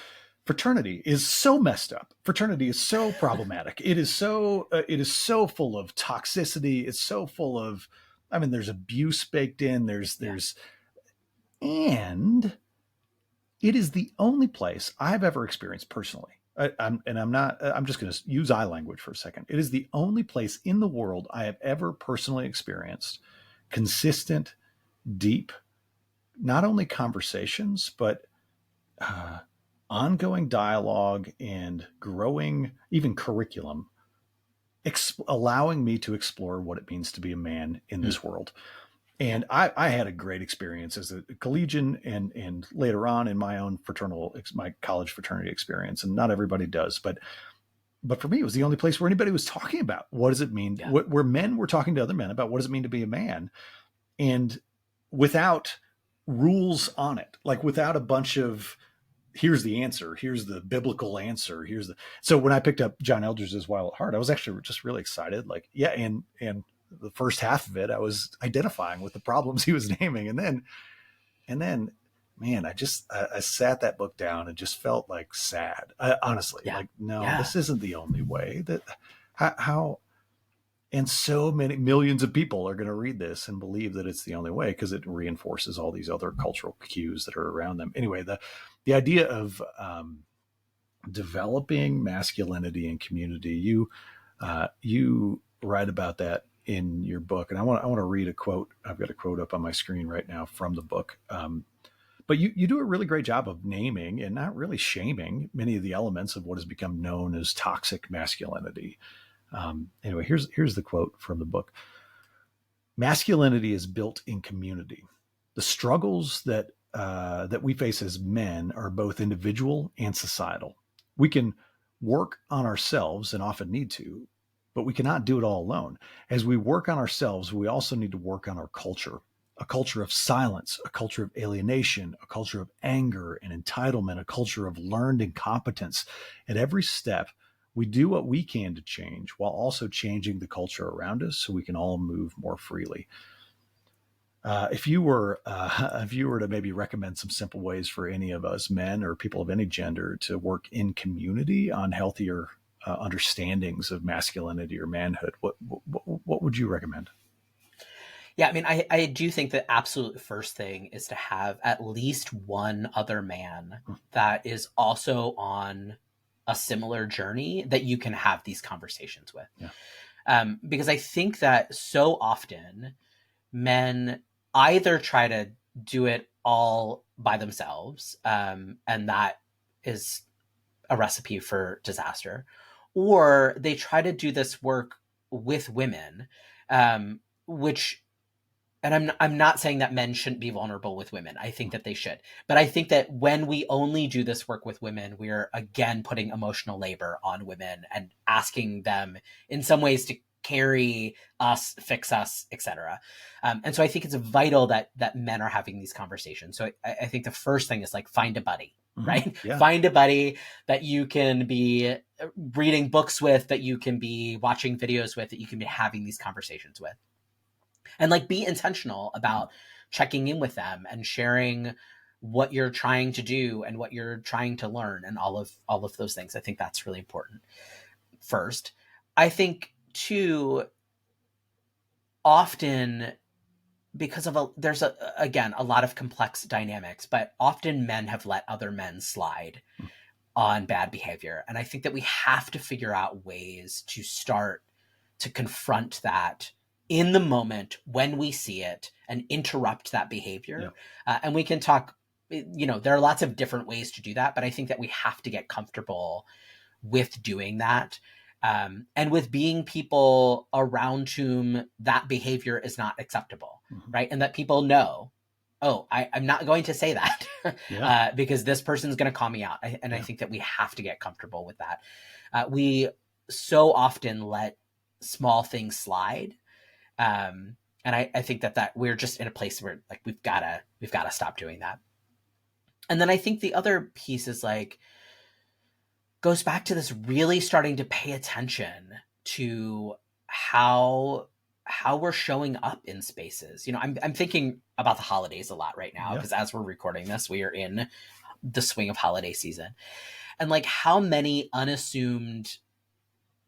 fraternity is so messed up. Fraternity is so problematic. It is so full of toxicity. It's so full of, I mean, there's abuse baked in. And it is the only place I've ever experienced personally. I'm just going to use I language for a second. It is the only place in the world I have ever personally experienced consistent, deep, not only conversations, but ongoing dialogue and growing, even curriculum, allowing me to explore what it means to be a man in this world. And I had a great experience as a collegian and later on in my own my college fraternity experience. And not everybody does, but for me, it was the only place where anybody was talking about what does it mean, where men were talking to other men about what does it mean to be a man, and without rules on it, like without a bunch of, here's the answer, here's the biblical answer, so when I picked up John Eldredge's Wild at Heart, I was actually just really excited. Like, yeah. And the first half of it, I was identifying with the problems he was naming. And then, man, I sat that book down and just felt like sad. Honestly, like, no, this isn't the only way. That how, and so many millions of people are going to read this and believe that it's the only way, because it reinforces all these other cultural cues that are around them. Anyway, the idea of developing masculinity and community, you write about that in your book, and I want to read a quote. I've got a quote up on my screen right now from the book. But you do a really great job of naming and not really shaming many of the elements of what has become known as toxic masculinity. Anyway, here's the quote from the book. Masculinity is built in community. The struggles that we face as men are both individual and societal. We can work on ourselves and often need to, but we cannot do it all alone. As we work on ourselves, we also need to work on our culture, a culture of silence, a culture of alienation, a culture of anger and entitlement, a culture of learned incompetence. At every step, we do what we can to change while also changing the culture around us so we can all move more freely. If you were to maybe recommend some simple ways for any of us men or people of any gender to work in community on healthier understandings of masculinity or manhood, what would you recommend? Yeah, I mean, I do think the absolute first thing is to have at least one other man that is also on a similar journey that you can have these conversations with. Yeah. Because I think that so often men either try to do it all by themselves, and that is a recipe for disaster, or they try to do this work with women, which, and I'm not saying that men shouldn't be vulnerable with women. I think that they should. But I think that when we only do this work with women, we're again putting emotional labor on women and asking them in some ways to carry us, fix us, etc. And so I think it's vital that men are having these conversations. So I think the first thing is like, find a buddy. right? Yeah. Find a buddy that you can be reading books with, that you can be watching videos with, that you can be having these conversations with. And like, be intentional about checking in with them and sharing what you're trying to do and what you're trying to learn and all of those things. I think that's really important. First, I think too, often, because of there's again a lot of complex dynamics, but often men have let other men slide on bad behavior, and I think that we have to figure out ways to start to confront that in the moment when we see it and interrupt that behavior. And we can talk, there are lots of different ways to do that, but I think that we have to get comfortable with doing that. And with being people around whom that behavior is not acceptable, right? And that people know, oh, I'm not going to say that because this person's going to call me out. I think that we have to get comfortable with that. We so often let small things slide. And I think that we're just in a place where like we've got to stop doing that. And then I think the other piece is like, goes back to this really starting to pay attention to how we're showing up in spaces. I'm thinking about the holidays a lot right now, because as we're recording this, we are in the swing of holiday season, and like how many unassumed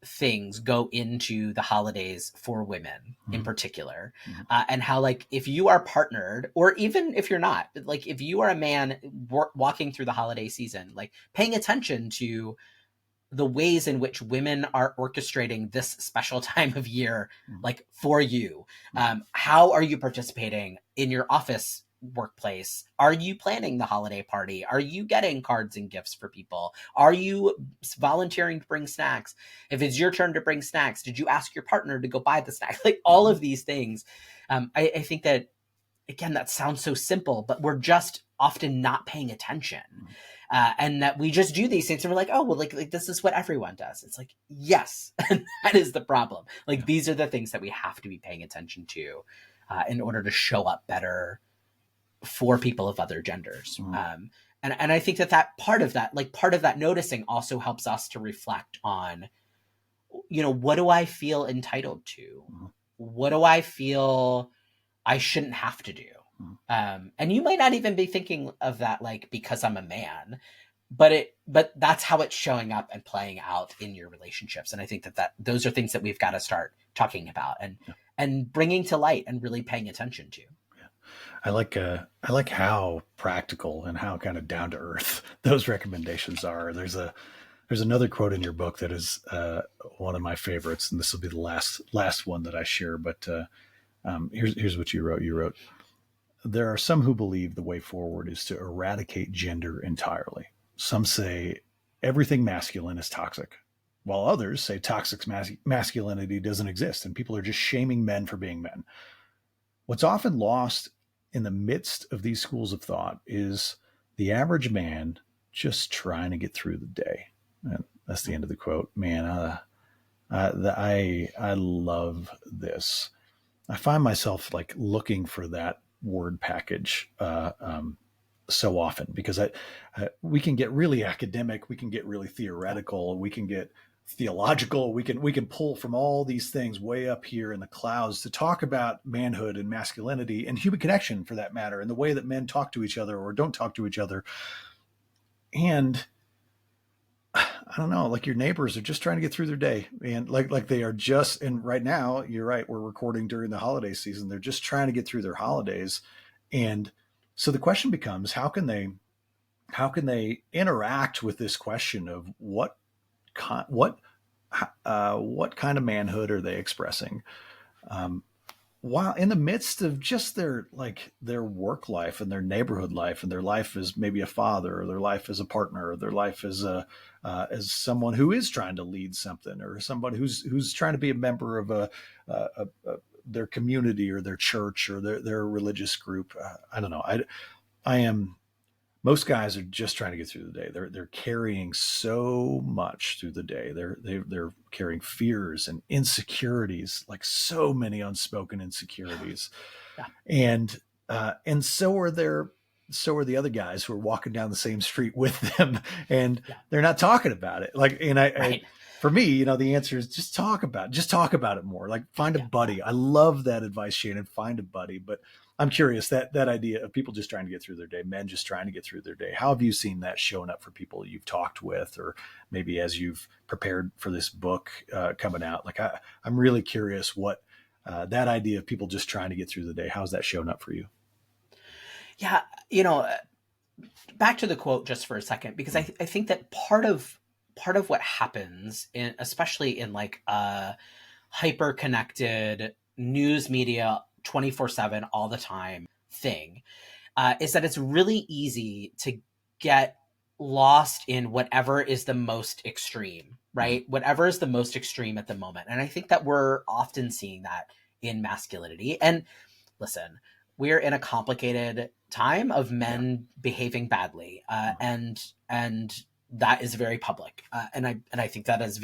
things go into the holidays for women in particular. And how, like, if you are partnered, or even if you're not, like if you are a man walking through the holiday season, like paying attention to the ways in which women are orchestrating this special time of year, like for you. How are you participating in your office workplace? Are you planning the holiday party? Are you getting cards and gifts for people? Are you volunteering to bring snacks? If it's your turn to bring snacks, did you ask your partner to go buy the snacks? Like all of these things. I think that, again, that sounds so simple, but we're just often not paying attention. And that we just do these things and we're like, oh, well, like this is what everyone does. It's like, yes, and that is the problem. Like these are the things that we have to be paying attention to in order to show up better for people of other genders. And I think that part of that noticing also helps us to reflect on, what do I feel entitled to? What do I feel I shouldn't have to do? And you might not even be thinking of that like because I'm a man, but that's how it's showing up and playing out in your relationships. And I think that those are things that we've got to start talking about and bringing to light and really paying attention to. I like how practical and how kind of down to earth those recommendations are. There's another quote in your book that is one of my favorites, and this will be the last one that I share. But here's what you wrote. You wrote, "There are some who believe the way forward is to eradicate gender entirely. Some say everything masculine is toxic, while others say toxic masculinity doesn't exist, and people are just shaming men for being men. What's often lost in the midst of these schools of thought is the average man just trying to get through the day." And that's the end of the quote. Man, I love this. I find myself like looking for that word package so often, because we can get really academic, we can get really theoretical, we can get theological, we can pull from all these things way up here in the clouds to talk about manhood and masculinity and human connection, for that matter, and the way that men talk to each other or don't talk to each other. And I don't know, like your neighbors are just trying to get through their day, and like they are just, and right now, you're right, we're recording during the holiday season. They're just trying to get through their holidays. And so the question becomes, how can they interact with this question of what kind of manhood are they expressing, while in the midst of just their work life and their neighborhood life and their life as maybe a father, or their life as a partner, or their life as as someone who is trying to lead something, or somebody who's trying to be a member of their community or their church or their religious group. I don't know. Most guys are just trying to get through the day. They're carrying so much through the day. They're carrying fears and insecurities, like so many unspoken insecurities, and so are their so are the other guys who are walking down the same street with them, and Yeah. they're not talking about it. Like, and Right. for me, the answer is just talk about it more. Like, find a Yeah. buddy. I love that advice, Shannon. Find a buddy. But I'm curious, that idea of people just trying to get through their day, men just trying to get through their day. How have you seen that showing up for people you've talked with, or maybe as you've prepared for this book coming out? Like, I'm really curious what that idea of people just trying to get through the day, how's that shown up for you? Yeah. Back to the quote just for a second, because I think that part of what happens in, especially in like a hyper connected news media 24/7 all the time thing, is that it's really easy to get lost in whatever is the most extreme, right? Whatever is the most extreme at the moment. And I think that we're often seeing that in masculinity. And listen, we're in a complicated time of men behaving badly, and that is very public, and I think that is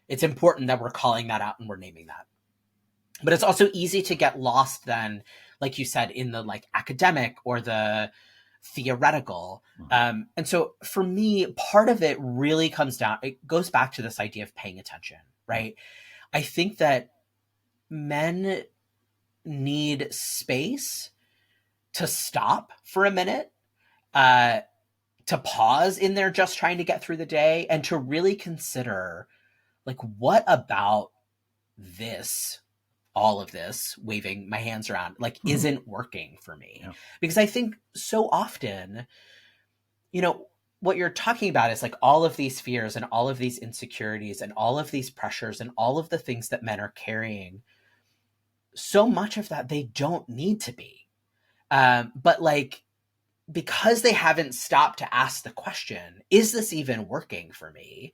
it's important that we're calling that out and we're naming that. But it's also easy to get lost then, like you said, in the like academic or the theoretical. And so for me, part of it really it goes back to this idea of paying attention, right? I think that men need space to stop for a minute, to pause in their just trying to get through the day, and to really consider, like, what about this, all of this, waving my hands around, like, isn't working for me? Yeah. Because I think so often, what you're talking about is like all of these fears and all of these insecurities and all of these pressures and all of the things that men are carrying. So much of that they don't need to be. But like, because they haven't stopped to ask the question, is this even working for me?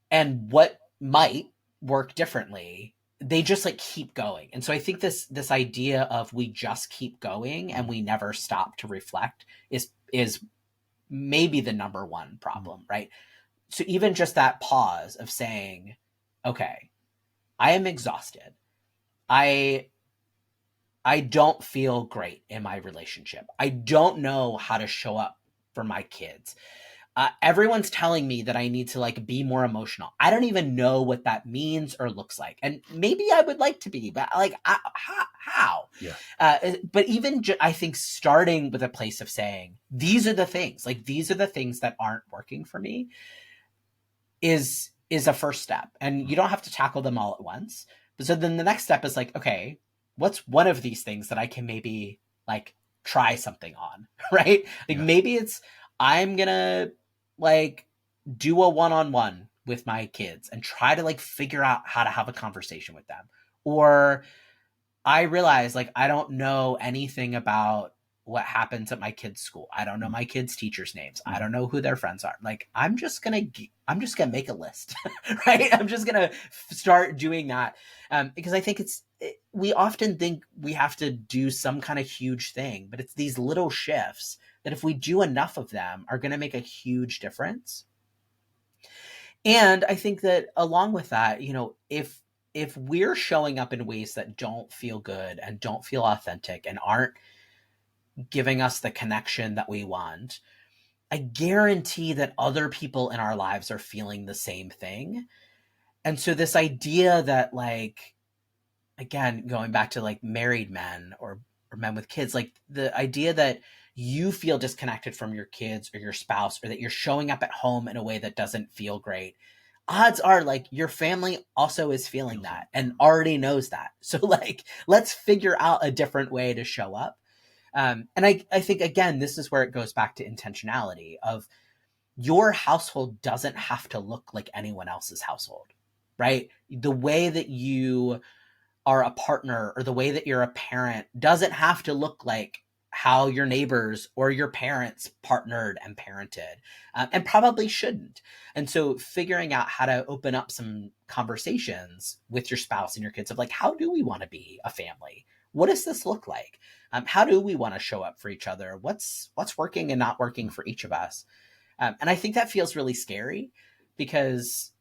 And what might work differently? They just like keep going. And so I think this idea of we just keep going and we never stop to reflect is maybe the number one problem, right? So even just that pause of saying, okay, I am exhausted. I don't feel great in my relationship. I don't know how to show up for my kids. Everyone's telling me that I need to like be more emotional. I don't even know what that means or looks like. And maybe I would like to be, but like, how? Yeah. But even I think starting with a place of saying, these are the things that aren't working for me is a first step. And you don't have to tackle them all at once. But so then the next step is like, okay, what's one of these things that I can maybe like try something on, right? Like maybe it's, I'm gonna like do a one-on-one with my kids and try to like figure out how to have a conversation with them. Or I realize like, I don't know anything about what happens at my kids' school. I don't know my kids' teachers' names. I don't know who their friends are. Like, I'm just gonna make a list, right? I'm just gonna start doing that, because I think we often think we have to do some kind of huge thing, but it's these little shifts that if we do enough of them are going to make a huge difference. And I think that along with that, if we're showing up in ways that don't feel good and don't feel authentic and aren't giving us the connection that we want, I guarantee that other people in our lives are feeling the same thing. And so this idea that, like, again, going back to like married men or men with kids, like the idea that you feel disconnected from your kids or your spouse, or that you're showing up at home in a way that doesn't feel great, odds are like your family also is feeling that and already knows that. So like, let's figure out a different way to show up. And I think, again, this is where it goes back to intentionality of your household doesn't have to look like anyone else's household, right? The way that you are a partner or the way that you're a parent doesn't have to look like how your neighbors or your parents partnered and parented, and probably shouldn't. And so figuring out how to open up some conversations with your spouse and your kids of like, how do we want to be a family? What does this look like? How do we want to show up for each other? What's working and not working for each of us? And I think that feels really scary because,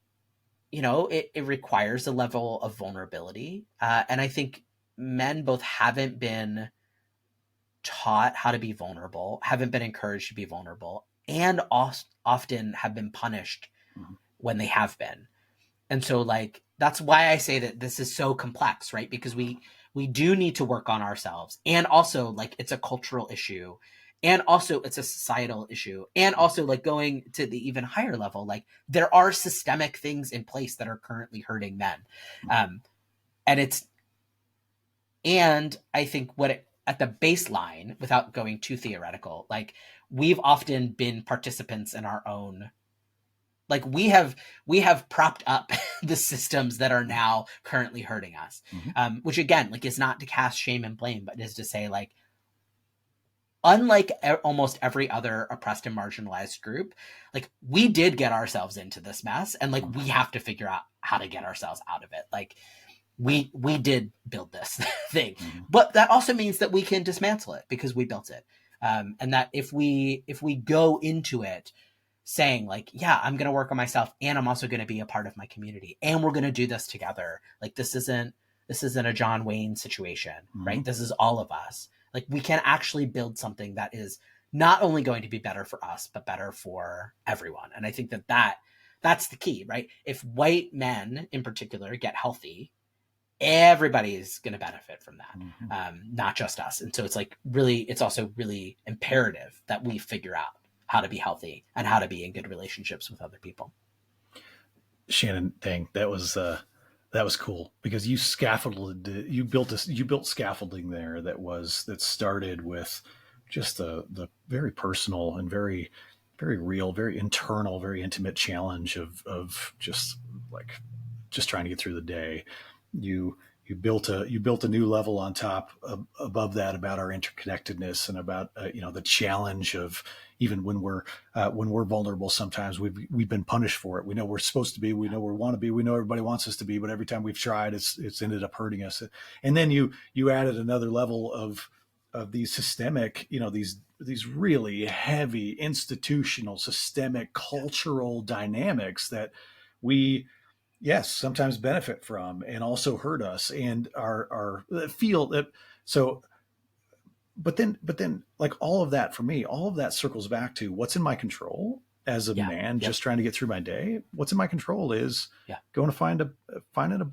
it requires a level of vulnerability. And I think men both haven't been taught how to be vulnerable, haven't been encouraged to be vulnerable, and often have been punished when they have been. And so like, that's why I say that this is so complex, right? Because we do need to work on ourselves. And also like, it's a cultural issue. And also it's a societal issue. And also like going to the even higher level, like there are systemic things in place that are currently hurting men. And I think at the baseline, without going too theoretical, like we've often been participants in our own, like we have propped up the systems that are now currently hurting us, which again, like is not to cast shame and blame, but is to say like, unlike almost every other oppressed and marginalized group, like we did get ourselves into this mess, and like we have to figure out how to get ourselves out of it. Like we did build this thing, but that also means that we can dismantle it because we built it. And that if we go into it saying like, yeah, I'm going to work on myself, and I'm also going to be a part of my community, and we're going to do this together. Like this isn't a John Wayne situation, right? This is all of us. Like we can actually build something that is not only going to be better for us, but better for everyone. And I think that's the key, right? If white men in particular get healthy, everybody's going to benefit from that, not just us. And so it's like it's also really imperative that we figure out how to be healthy and how to be in good relationships with other people. Shannon, dang, that was cool, because you built scaffolding there that started with just the very personal and very, very real, very internal, very intimate challenge of just trying to get through the day. You built a new level on top above that about our interconnectedness and about the challenge of even when we're vulnerable. Sometimes we've been punished for it. We know we're supposed to be. We know we want to be. We know everybody wants us to be. But every time we've tried, it's ended up hurting us. And then you added another level of these systemic, these really heavy institutional, systemic, cultural dynamics that we, yes, sometimes benefit from and also hurt us and are feel that. So, but then like all of that, for me, all of that circles back to what's in my control as a man, just trying to get through my day. What's in my control is going to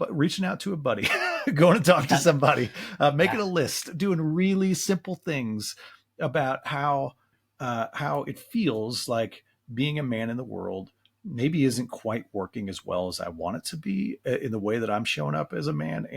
reaching out to a buddy, going to talk to somebody, making a list, doing really simple things about how it feels like being a man in the world maybe isn't quite working as well as I want it to be in the way that I'm showing up as a man.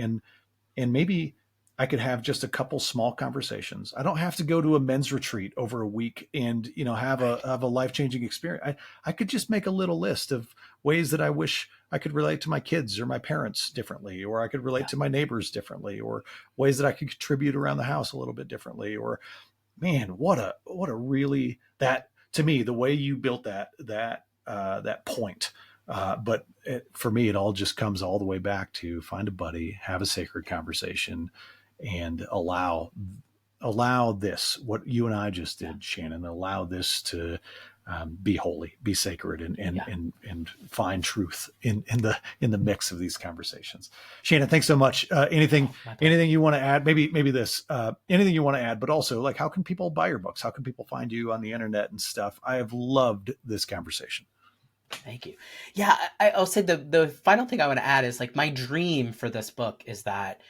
And maybe I could have just a couple small conversations. I don't have to go to a men's retreat over a week and, have a life-changing experience. I could just make a little list of ways that I wish I could relate to my kids or my parents differently, or I could relate to my neighbors differently, or ways that I could contribute around the house a little bit differently. Or, man, what a really, that to me, the way you built that point. But for me, it all just comes all the way back to find a buddy, have a sacred conversation, and allow this, what you and I just did, Shannon, allow this to be holy, be sacred, and find truth in the mix of these conversations. Shannon, thanks so much. Anything you want to add? Maybe this, anything you want to add, but also like, how can people buy your books? How can people find you on the internet and stuff? I have loved this conversation. Thank you. Yeah, I'll say the final thing I want to add is like, my dream for this book is that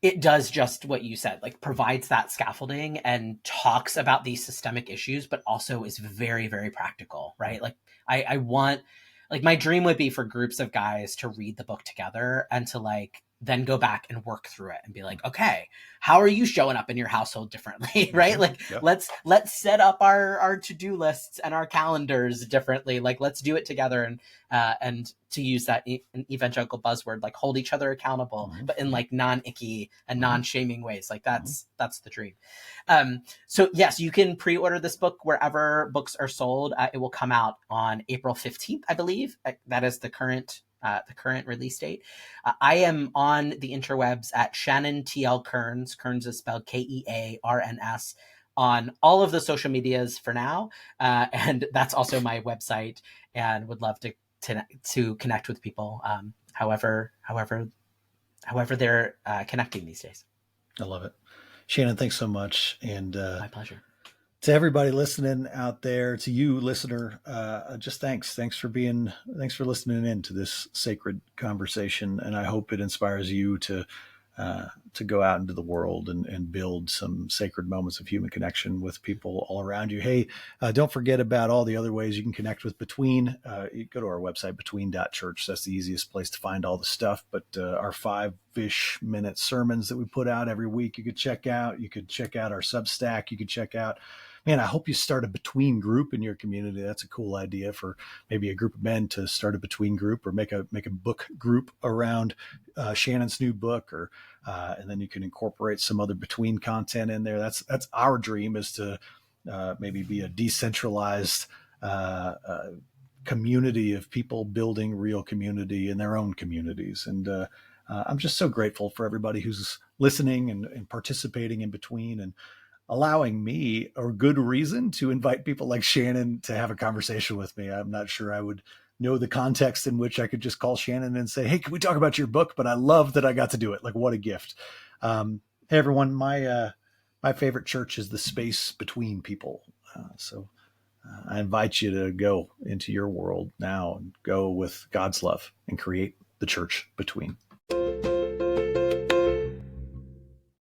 it does just what you said, like provides that scaffolding and talks about these systemic issues, but also is very, very practical, right? Like I want, like my dream would be for groups of guys to read the book together and to like then go back and work through it and be like, okay, how are you showing up in your household differently? Right? Like, let's set up our to-do lists and our calendars differently. Like, let's do it together. And to use that an evangelical buzzword, like hold each other accountable, but in like non-icky and non-shaming ways. Like that's the dream. So yes, you can pre-order this book wherever books are sold. It will come out on April 15th, I believe. That is the current release date. I am on the interwebs at Shannon TL Kearns. Kearns is spelled Kearns, on all of the social medias for now. And that's also my website, and would love to connect with people however they're connecting these days. I love it. Shannon, thanks so much. And My pleasure. to everybody listening out there, to you, listener, just thanks. Thanks for listening in to this sacred conversation. And I hope it inspires you to go out into the world and build some sacred moments of human connection with people all around you. Hey, don't forget about all the other ways you can connect with Between. You go to our website, between.church. That's the easiest place to find all the stuff. But our 5-ish minute sermons that we put out every week, you could check out. You could check out our Substack. You could check out. Man, I hope you start a Between group in your community. That's a cool idea for maybe a group of men to start a Between group, or make a book group around Shannon's new book, or and then you can incorporate some other Between content in there. That's our dream, is to maybe be a decentralized community of people building real community in their own communities. And I'm just so grateful for everybody who's listening and participating in Between, and allowing me a good reason to invite people like Shannon to have a conversation with me. I'm not sure I would know the context in which I could just call Shannon and say, hey, can we talk about your book? But I love that I got to do it. Like, what a gift. Hey, everyone, my favorite church is the space between people. So I invite you to go into your world now and go with God's love and create the church between.